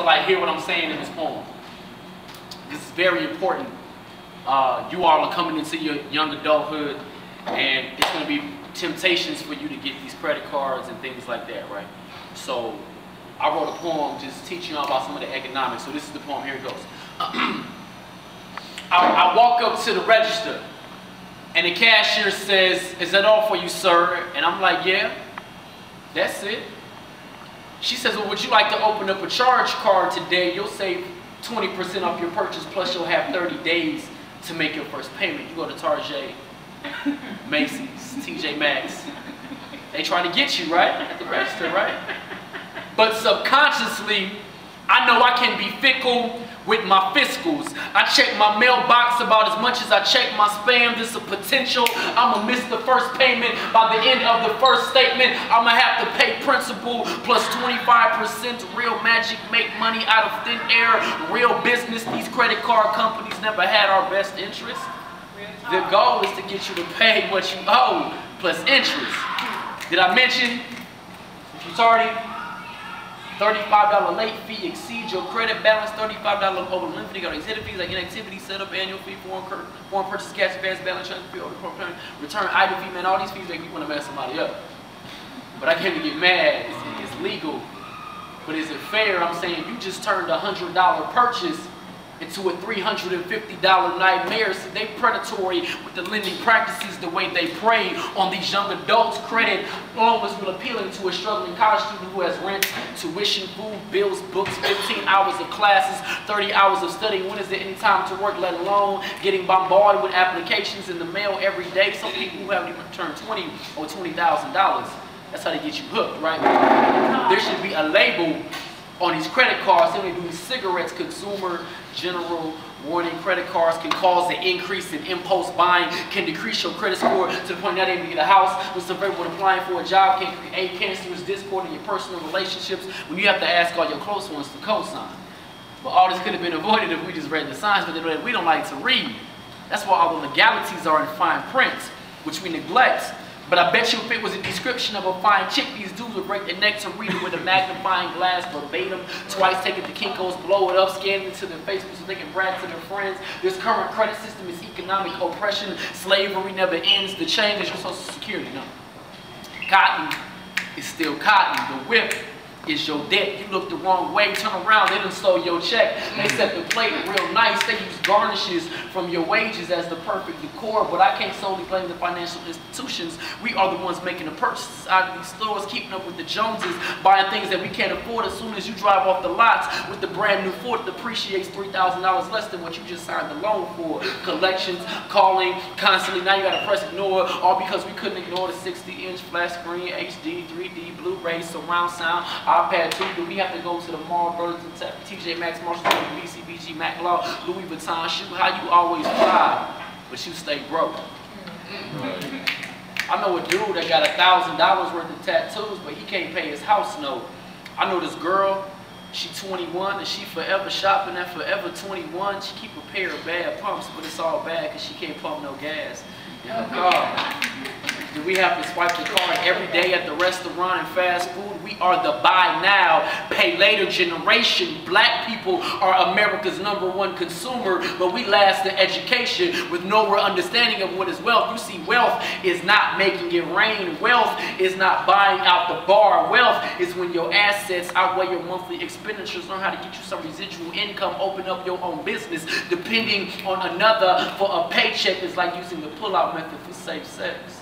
to like hear what I'm saying in this poem. This is very important. You all are coming into your young adulthood, and it's going to be temptations for you to get these credit cards and things like that, right? So I wrote a poem just teaching you about some of the economics. So this is the poem. Here it goes. I walk up to the register, and the cashier says, "Is that all for you, sir?" And I'm like, "Yeah, that's it." She says, "Well, would you like to open up a charge card today? You'll save 20% off your purchase, plus you'll have 30 days to make your first payment." You go to Target, Macy's, TJ Maxx. They try to get you, right? At the register, right? But subconsciously, I know I can be fickle with my fiscals. I check my mailbox about as much as I check my spam. This is a potential. I'm going to miss the first payment. By the end of the first statement, I'm going to have to pay principal plus 25%. Real magic, make money out of thin air. Real business. These credit card companies never had our best interest. The goal is to get you to pay what you owe plus interest. Did I mention, if you're tardy, $35 late fee exceeds your credit balance, $35 over the limit. You got exhibit fees like inactivity, setup, annual fee, foreign purchase, cash advance, balance transfer fee, return idle fee, man. All these fees make you want to mess somebody up. But I can't get mad. It's legal. But is it fair? I'm saying you just turned a $100 purchase into a $350 nightmare. So they predatory with the lending practices, the way they prey on these young adults. Credit loans will appealing to a struggling college student who has rent, tuition, food, bills, books, 15 hours of classes, 30 hours of studying. When is there any time to work, let alone getting bombarded with applications in the mail every day? Some people who haven't even turned $20,000 or $20,000. That's how they get you hooked, right? There should be a label on these credit cards. They do cigarettes, consumer general warning. Credit cards can cause an increase in impulse buying, can decrease your credit score to the point you're not able to get a house. When some people applying for a job, can create cancerous discord in your personal relationships when you have to ask all your close ones to co-sign. But all this could have been avoided if we just read the signs, but we don't like to read. That's why all the legalities are in fine print, which we neglect. But I bet you if it was a description of a fine chick, these dudes would break their neck to read it with a magnifying glass verbatim, twice take it to Kinko's, blow it up, scan it to their Facebook so they can brag to their friends. This current credit system is economic oppression. Slavery never ends. The chain is your Social Security. No. Cotton is still cotton. The whip is your debt. You look the wrong way, turn around, they done stole your check. They set the plate real nice. They use garnishes from your wages as the perfect decor. But I can't solely blame the financial institutions. We are the ones making the purchases out of these stores, keeping up with the Joneses, buying things that we can't afford. As soon as you drive off the lots with the brand new Ford, it depreciates $3,000 less than what you just signed the loan for. Collections, calling constantly. Now you gotta press ignore, all because we couldn't ignore the 60-inch flat screen, HD, 3D, Blu-ray, surround sound, iPad 2. Do we have to go to the mall, Burlington, TJ Maxx, Marshall, BCBG, Mac Law, Louis Vuitton shoe? How you always fly, but you stay broke? I know a dude that got $1,000 worth of tattoos, but he can't pay his house note. I know this girl, she 21 and she forever shopping at Forever 21. She keep a pair of bad pumps, but it's all bad because she can't pump no gas in her car. Do we have to swipe the card every day at the restaurant and fast food? We are the buy now, pay later generation. Black people are America's #1 consumer, but we last in education with no real understanding of what is wealth. You see, wealth is not making it rain. Wealth is not buying out the bar. Wealth is when your assets outweigh your monthly expenditures. Learn how to get you some residual income, open up your own business. Depending on another for a paycheck is like using the pull-out method for safe sex.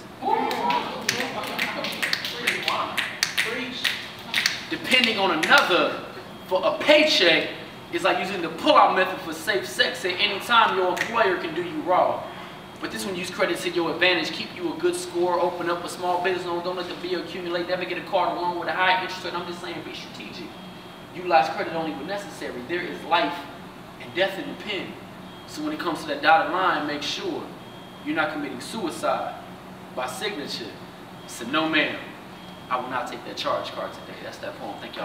Depending on another for a paycheck is like using the pull-out method for safe sex. At any time your employer can do you wrong. But this one use credit to your advantage. Keep you a good score. Open up a small business loan. Don't let the bill accumulate. Never get a card loan with a high interest rate. I'm just saying be strategic. Utilize credit only when necessary. There is life and death in the pen. So when it comes to that dotted line, make sure you're not committing suicide by signature. So no ma'am, I will not take that charge card today. That's that poem. Thank y'all.